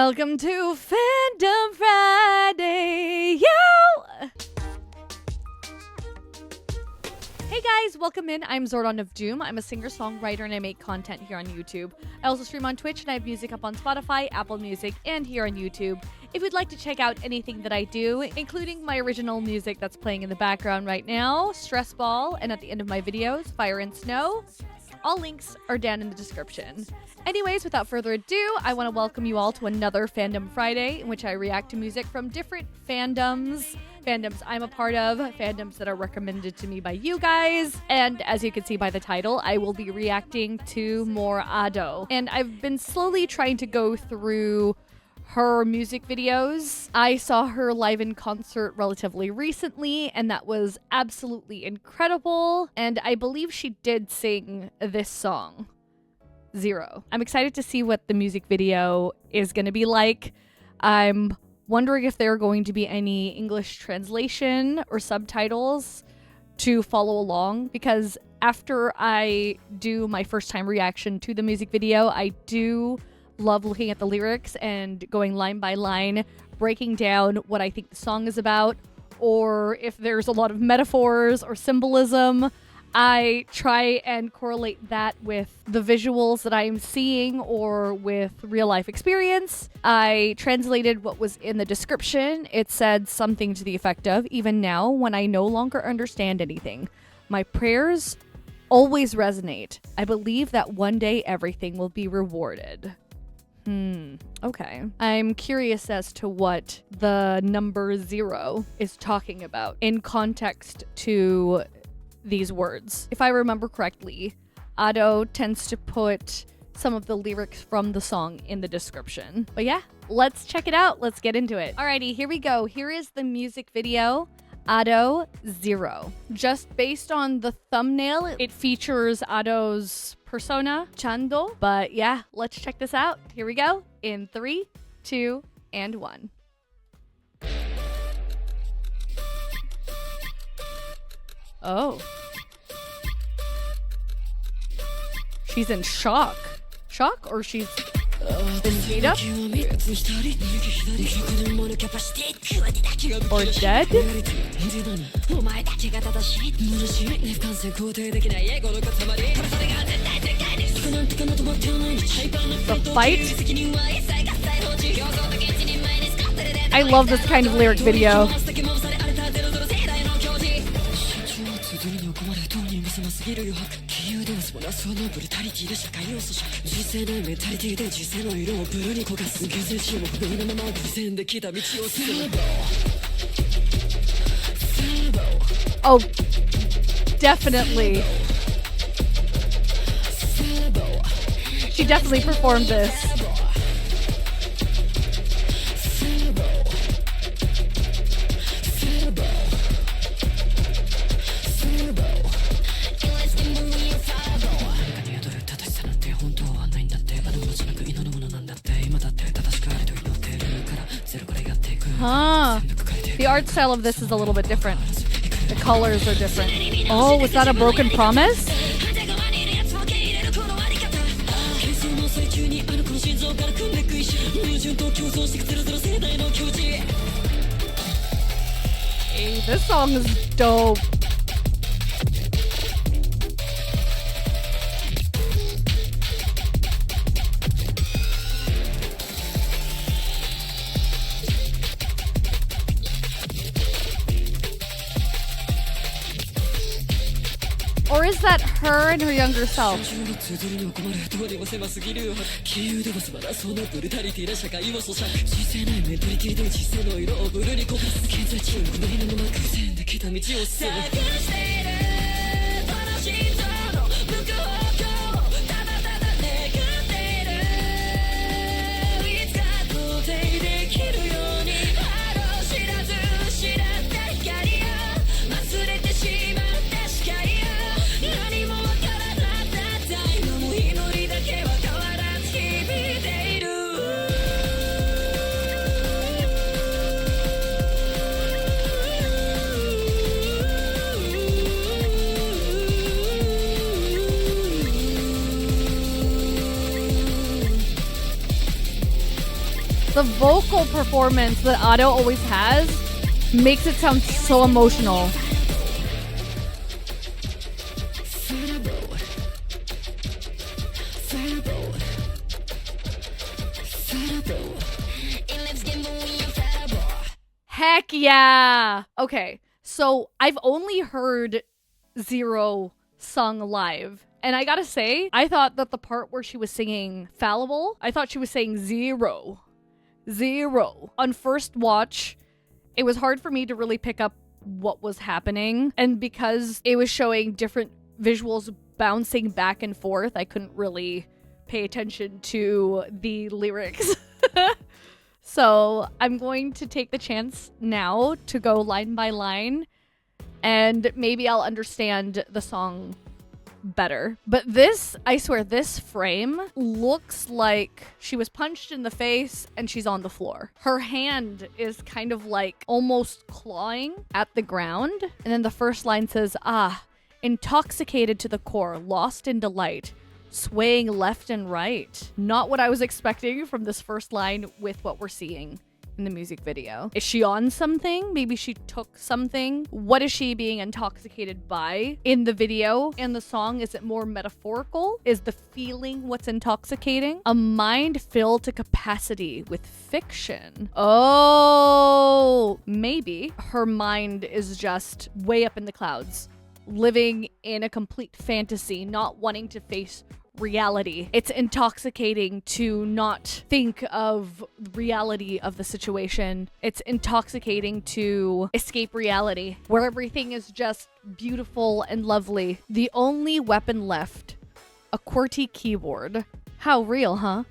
Welcome to Fandom Friday, yo! Hey guys, welcome in. I'm Zordon of Doom. I'm a singer-songwriter and I make content here on YouTube. I also stream on Twitch and I have music up on Spotify, Apple Music, and here on YouTube. If you'd like to check out anything that I do, including my original music that's playing in the background right now, Stress Ball, and at the end of my videos, Fire and Snow, all links are down in the description. Anyways, without further ado, I want to welcome you all to another Fandom Friday in which I react to music from different fandoms I'm a part of, fandoms that are recommended to me by you guys. And as you can see by the title, I will be reacting to more Ado. And I've been slowly trying to go through her music videos. I saw her live in concert relatively recently, and that was absolutely incredible. And I believe she did sing this song, Zero. I'm excited to see what the music video is going to be like. I'm wondering if there are going to be any English translation or subtitles to follow along, because after I do my first time reaction to the music video, I do love looking at the lyrics and going line by line, breaking down what I think the song is about, or if there's a lot of metaphors or symbolism. I try and correlate that with the visuals that I'm seeing or with real life experience. I translated what was in the description. It said something to the effect of, "Even now, when I no longer understand anything, my prayers always resonate. I believe that one day everything will be rewarded." Okay. I'm curious as to what the number 0 is talking about in context to these words. If I remember correctly, Ado tends to put some of the lyrics from the song in the description. But yeah, let's check it out. Let's get into it. Alrighty, here we go. Here is the music video, Ado 0. Just based on the thumbnail, it features Ado's persona, Chando. But yeah, let's check this out. Here we go in 3, 2, and 1. Oh. She's in shock. Shock? Or she's been beat up? Or dead? The fight? I love this kind of lyric video. Oh, definitely. She definitely performed this. Huh. The art style of this is a little bit different. The colors are different. Oh, was that a broken promise? Hey, this song is dope. Or is that her and her younger self? The vocal performance that Otto always has makes it sound so emotional. Heck yeah! Okay, so I've only heard Zero sung live. And I gotta say, I thought that the part where she was singing Fallible, I thought she was saying zero. Zero. On first watch, it was hard for me to really pick up what was happening. And because it was showing different visuals bouncing back and forth, I couldn't really pay attention to the lyrics. So I'm going to take the chance now to go line by line, and maybe I'll understand the song better. But this, I swear, this frame looks like she was punched in the face and she's on the floor. Her hand is kind of like almost clawing at the ground. And then the first line says, intoxicated to the core, lost in delight, swaying left and right. Not what I was expecting from this first line with what we're seeing in the music video. Is she on something? Maybe she took something. What is she being intoxicated by in the video and the song? Is it more metaphorical? Is the feeling what's intoxicating? A mind filled to capacity with fiction. Oh, maybe her mind is just way up in the clouds, living in a complete fantasy, not wanting to face reality. It's intoxicating to not think of reality of the situation. It's intoxicating to escape reality, where everything is just beautiful and lovely. The only weapon left, a QWERTY keyboard. How real, huh?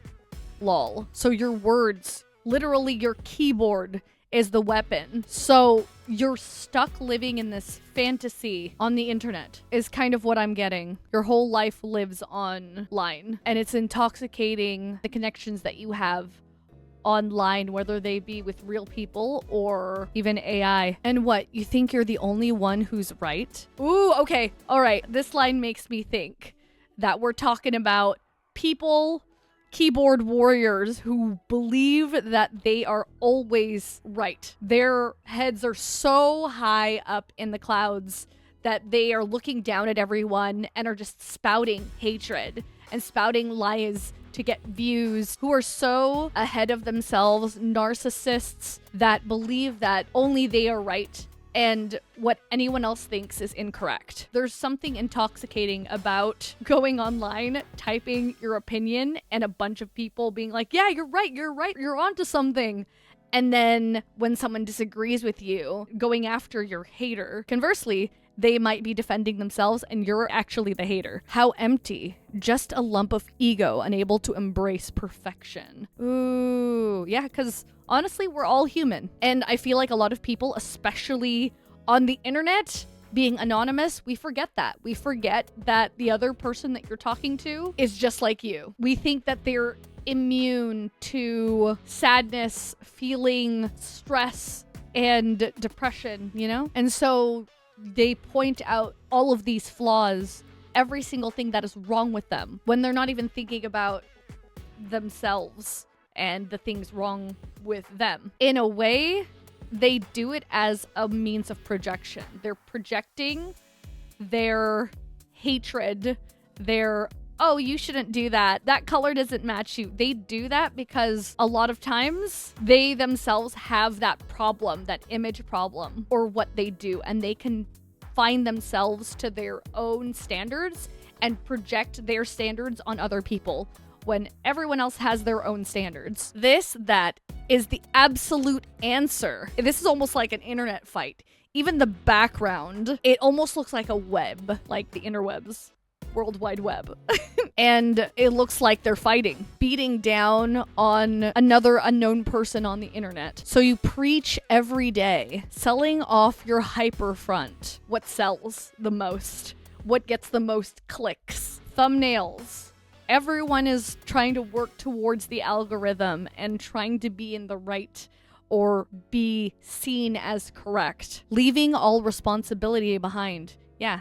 Lol. So your words, literally your keyboard, is the weapon. So you're stuck living in this fantasy on the internet is kind of what I'm getting. Your whole life lives online, and it's intoxicating the connections that you have online, whether they be with real people or even AI. And what, you think you're the only one who's right? Ooh, okay. All right. This line makes me think that we're talking about people, keyboard warriors, who believe that they are always right. Their heads are so high up in the clouds that they are looking down at everyone and are just spouting hatred and spouting lies to get views, who are so ahead of themselves, narcissists that believe that only they are right and what anyone else thinks is incorrect. There's something intoxicating about going online, typing your opinion, and a bunch of people being like, yeah, you're right, you're onto something. And then when someone disagrees with you, going after your hater. Conversely, they might be defending themselves and you're actually the hater. How empty. Just a lump of ego, unable to embrace perfection. Ooh, yeah, because honestly, we're all human. And I feel like a lot of people, especially on the internet, being anonymous, we forget that. We forget that the other person that you're talking to is just like you. We think that they're immune to sadness, feeling stress, and depression, you know? And so they point out all of these flaws, every single thing that is wrong with them, when they're not even thinking about themselves and the things wrong with them. In a way, they do it as a means of projection. They're projecting their hatred, their, oh, you shouldn't do that. That color doesn't match you. They do that because a lot of times they themselves have that problem, that image problem, or what they do, and they can find themselves to their own standards and project their standards on other people when everyone else has their own standards. That is the absolute answer. This is almost like an internet fight. Even the background, it almost looks like a web, like the interwebs. World Wide Web. And it looks like they're fighting, beating down on another unknown person on the internet. So you preach every day, selling off your hyper front. What sells the most? What gets the most clicks? Thumbnails. Everyone is trying to work towards the algorithm and trying to be in the right or be seen as correct, leaving all responsibility behind. Yeah.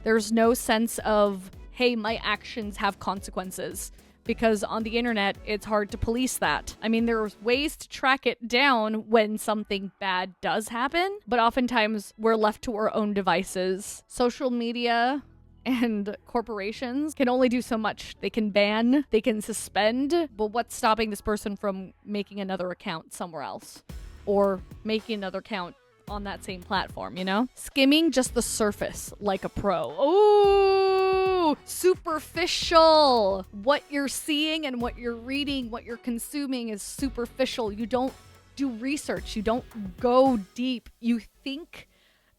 There's no sense of, hey, my actions have consequences. because on the internet, it's hard to police that. I mean, there's ways to track it down when something bad does happen, but oftentimes we're left to our own devices. Social media and corporations can only do so much. They can ban, they can suspend, but what's stopping this person from making another account somewhere else? Or making another account on that same platform, you know? Skimming just the surface like a pro. Ooh, superficial. What you're seeing and what you're reading, what you're consuming is superficial. You don't do research. You don't go deep. You think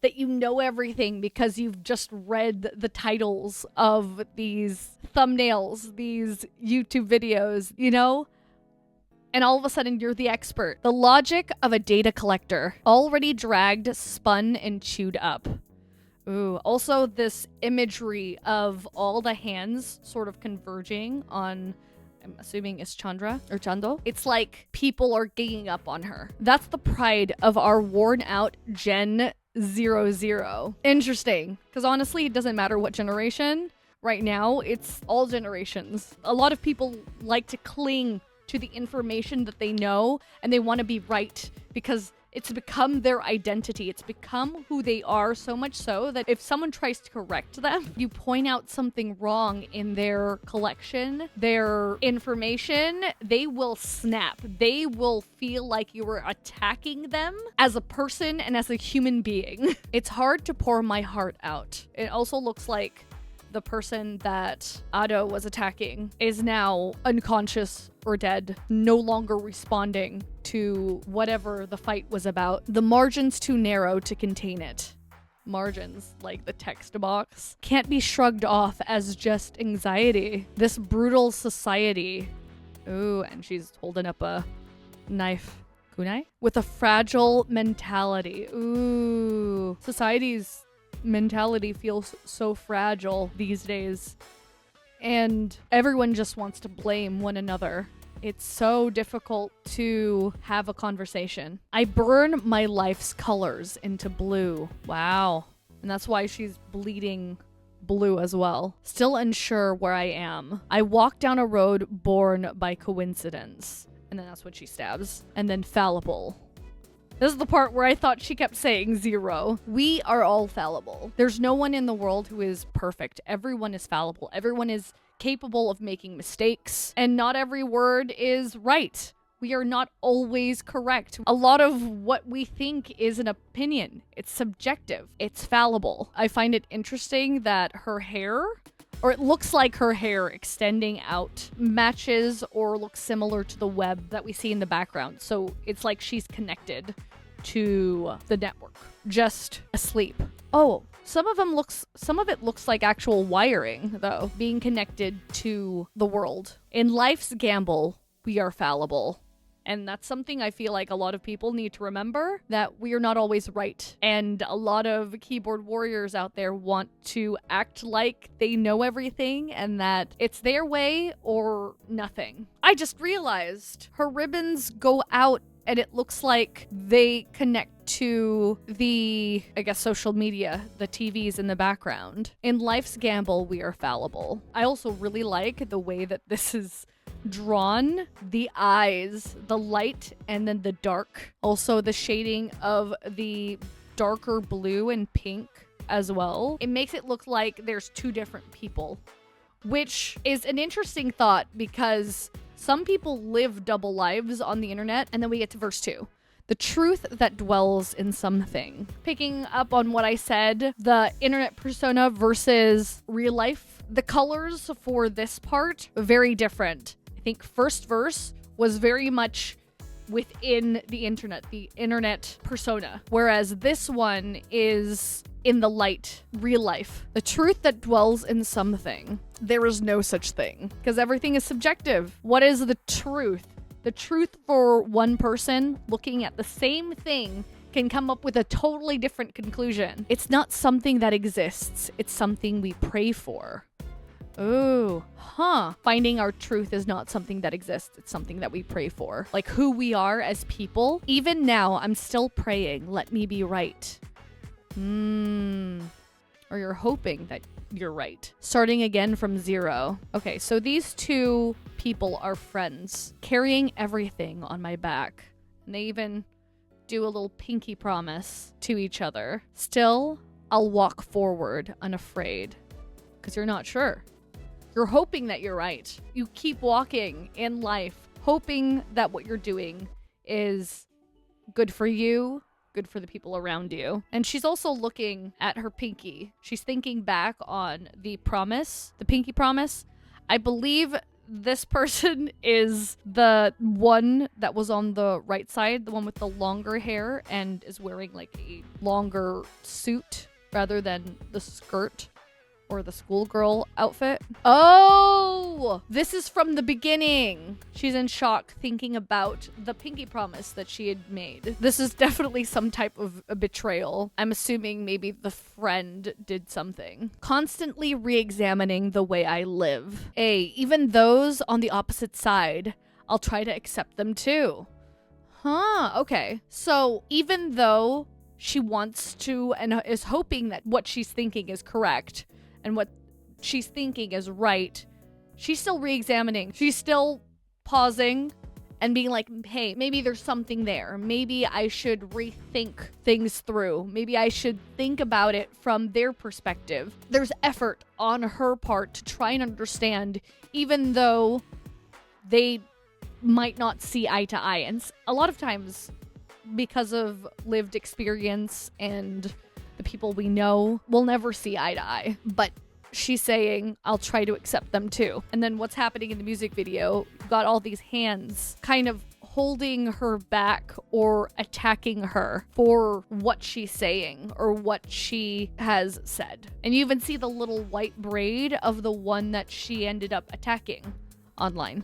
that you know everything because you've just read the titles of these thumbnails, these YouTube videos, you know? And all of a sudden, you're the expert. The logic of a data collector. Already dragged, spun, and chewed up. Ooh, also this imagery of all the hands sort of converging on, I'm assuming it's Chandra or Chando. It's like people are ganging up on her. That's the pride of our worn out Gen 00. Interesting, because honestly, it doesn't matter what generation. Right now, it's all generations. A lot of people like to cling to the information that they know, and they want to be right because it's become their identity. It's become who they are, so much so that if someone tries to correct them, you point out something wrong in their collection, their information, they will snap. They will feel like you were attacking them as a person and as a human being. It's hard to pour my heart out. It also looks like the person that Ado was attacking is now unconscious or dead, no longer responding to whatever the fight was about. The margin's too narrow to contain it. Margins, like the text box, can't be shrugged off as just anxiety. This brutal society. Ooh, and she's holding up a knife. Kunai? With a fragile mentality. Ooh. Society's mentality feels so fragile these days, and everyone just wants to blame one another. It's so difficult to have a conversation. I burn my life's colors into blue. Wow. And that's why she's bleeding blue as well. Still unsure where I am. I walk down a road born by coincidence. And then that's what she stabs. And then fallible. This is the part where I thought she kept saying 0. We are all fallible. There's no one in the world who is perfect. Everyone is fallible. Everyone is capable of making mistakes. And not every word is right. We are not always correct. A lot of what we think is an opinion. It's subjective. It's fallible. I find it interesting that her hair, or it looks like her hair extending out, matches or looks similar to the web that we see in the background. So it's like she's connected to the network, just asleep. Oh, some of it looks like actual wiring, though, being connected to the world. In life's gamble, we are fallible. And that's something I feel like a lot of people need to remember, that we are not always right. And a lot of keyboard warriors out there want to act like they know everything and that it's their way or nothing. I just realized her ribbons go out and it looks like they connect to the, I guess, social media, the TVs in the background. In life's gamble, we are fallible. I also really like the way that this is drawn, the eyes, the light, and then the dark. Also the shading of the darker blue and pink as well. It makes it look like there's two different people, which is an interesting thought because some people live double lives on the internet. And then we get to verse 2. The truth that dwells in something. Picking up on what I said, the internet persona versus real life. The colors for this part, very different. I think first verse was very much within the internet persona, whereas this one is in the light, real life. The truth that dwells in something. There is no such thing, because everything is subjective. What is the truth? The truth for one person looking at the same thing can come up with a totally different conclusion. It's not something that exists. It's something we pray for. Ooh, Finding our truth is not something that exists. It's something that we pray for. Like who we are as people. Even now, I'm still praying. Let me be right. or you're hoping that you're right. Starting again from zero. Okay, so these two people are friends, carrying everything on my back. And they even do a little pinky promise to each other. Still, I'll walk forward unafraid, because you're not sure. You're hoping that you're right. You keep walking in life, hoping that what you're doing is good for you, good for the people around you. And she's also looking at her pinky. She's thinking back on the promise, the pinky promise. I believe this person is the one that was on the right side, the one with the longer hair and is wearing like a longer suit rather than the skirt or the schoolgirl outfit. Oh, this is from the beginning. She's in shock thinking about the pinky promise that she had made. This is definitely some type of a betrayal. I'm assuming maybe the friend did something. Constantly re-examining the way I live. Even those on the opposite side, I'll try to accept them too. Okay. So even though she wants to and is hoping that what she's thinking is correct, and what she's thinking is right, she's still re-examining. She's still pausing and being like, hey, maybe there's something there. Maybe I should rethink things through. Maybe I should think about it from their perspective. There's effort on her part to try and understand, even though they might not see eye to eye. And a lot of times, because of lived experience and the people we know, will never see eye to eye. But she's saying, I'll try to accept them too. And then what's happening in the music video, you've got all these hands kind of holding her back or attacking her for what she's saying or what she has said. And you even see the little white braid of the one that she ended up attacking online.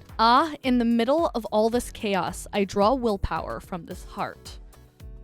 In the middle of all this chaos, I draw willpower from this heart.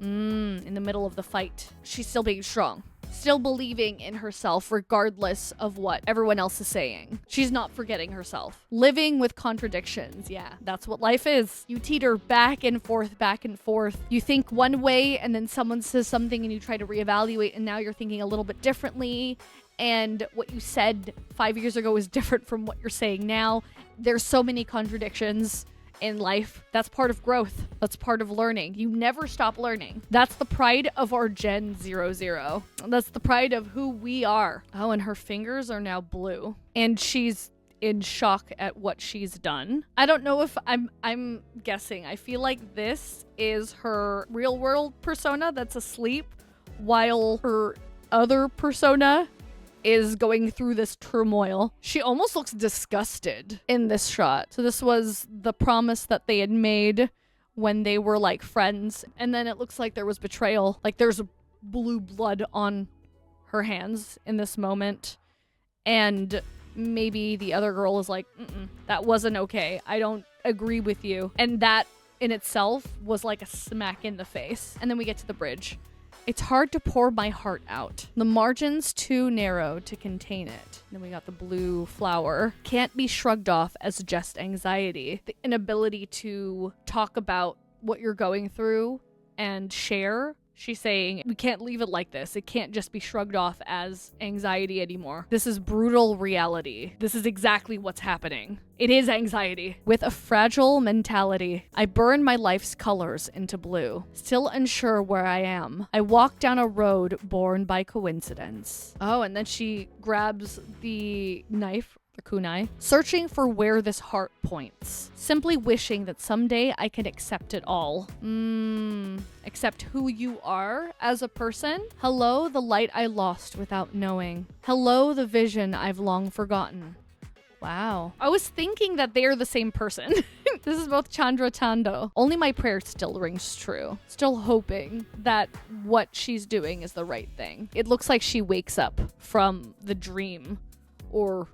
In the middle of the fight, she's still being strong, still believing in herself regardless of what everyone else is saying. She's not forgetting herself. Living with contradictions. Yeah, that's what life is. You teeter back and forth, back and forth. You think one way and then someone says something and you try to reevaluate and now you're thinking a little bit differently. And what you said 5 years ago is different from what you're saying now. There's so many contradictions in life. That's part of growth. That's part of learning. You never stop learning. That's the pride of our Gen 00. That's the pride of who we are. Oh, and her fingers are now blue. And she's in shock at what she's done. I don't know if I'm guessing. I feel like this is her real world persona that's asleep while her other persona is going through this turmoil. She almost looks disgusted in this shot. So this was the promise that they had made when they were like friends. And then it looks like there was betrayal. Like there's blue blood on her hands in this moment. And maybe the other girl is like, that wasn't okay. I don't agree with you. And that in itself was like a smack in the face. And then we get to the bridge. It's hard to pour my heart out. The margin's too narrow to contain it. Then we got the blue flower. Can't be shrugged off as just anxiety. The inability to talk about what you're going through and share. She's saying, we can't leave it like this. It can't just be shrugged off as anxiety anymore. This is brutal reality. This is exactly what's happening. It is anxiety. With a fragile mentality, I burn my life's colors into blue. Still unsure where I am. I walk down a road born by coincidence. Oh, and then she grabs the knife, the kunai, searching for where this heart points. Simply wishing that someday I can accept it all. Accept who you are as a person. Hello, the light I lost without knowing. Hello, the vision I've long forgotten. Wow. I was thinking that they're the same person. This is both Chandra Tando. Only my prayer still rings true. Still hoping that what she's doing is the right thing. It looks like she wakes up from the dream, or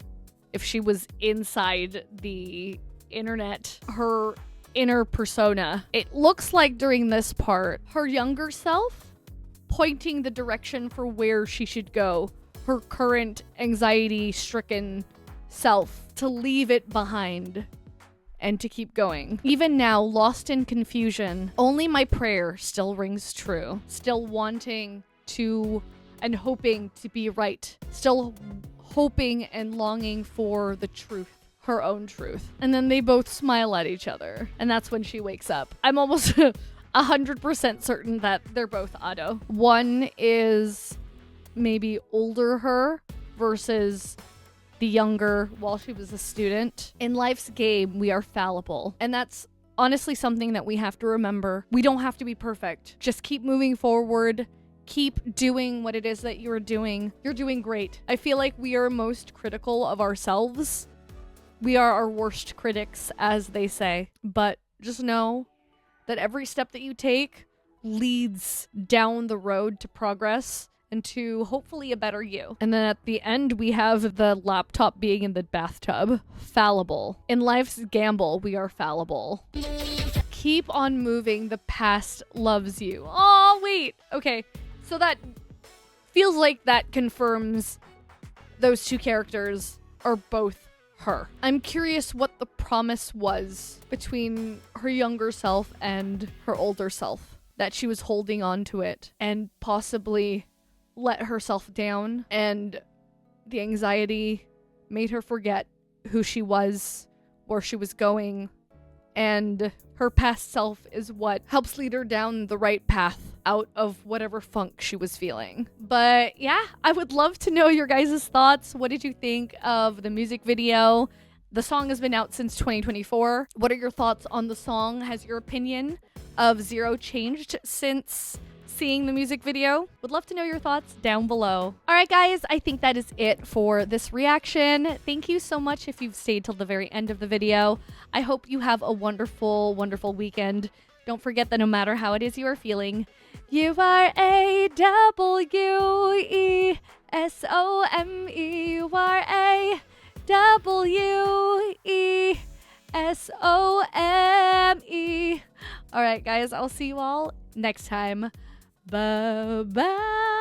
if she was inside the internet, her inner persona. It looks like during this part, her younger self pointing the direction for where she should go. Her current anxiety-stricken self to leave it behind and to keep going. Even now, lost in confusion, only my prayer still rings true. Still wanting to and hoping to be right. Still hoping and longing for the truth. Her own truth. And then they both smile at each other. And that's when she wakes up. I'm almost 100% certain that they're both Ado. One is maybe older her versus the younger while she was a student. In life's game, we are fallible. And that's honestly something that we have to remember. We don't have to be perfect. Just keep moving forward. Keep doing what it is that you're doing. You're doing great. I feel like we are most critical of ourselves. We are our worst critics, as they say. But just know that every step that you take leads down the road to progress and to hopefully a better you. And then at the end, we have the laptop being in the bathtub. Fallible. In life's gamble, we are fallible. Keep on moving. The past loves you. Oh, wait. Okay. So that feels like that confirms those two characters are both her. I'm curious what the promise was between her younger self and her older self, that she was holding on to it and possibly let herself down, and the anxiety made her forget who she was, where she was going, and her past self is what helps lead her down the right path out of whatever funk she was feeling. But yeah, I would love to know your guys' thoughts. What did you think of the music video? The song has been out since 2024. What are your thoughts on the song? Has your opinion of Zero changed since seeing the music video? Would love to know your thoughts down below. All right, guys, I think that is it for this reaction. Thank you so much if you've stayed till the very end of the video. I hope you have a wonderful, wonderful weekend. Don't forget that no matter how it is you are feeling, you are AWESOME. You are AWESOME. All right, guys, I'll see you all next time. Bye-bye.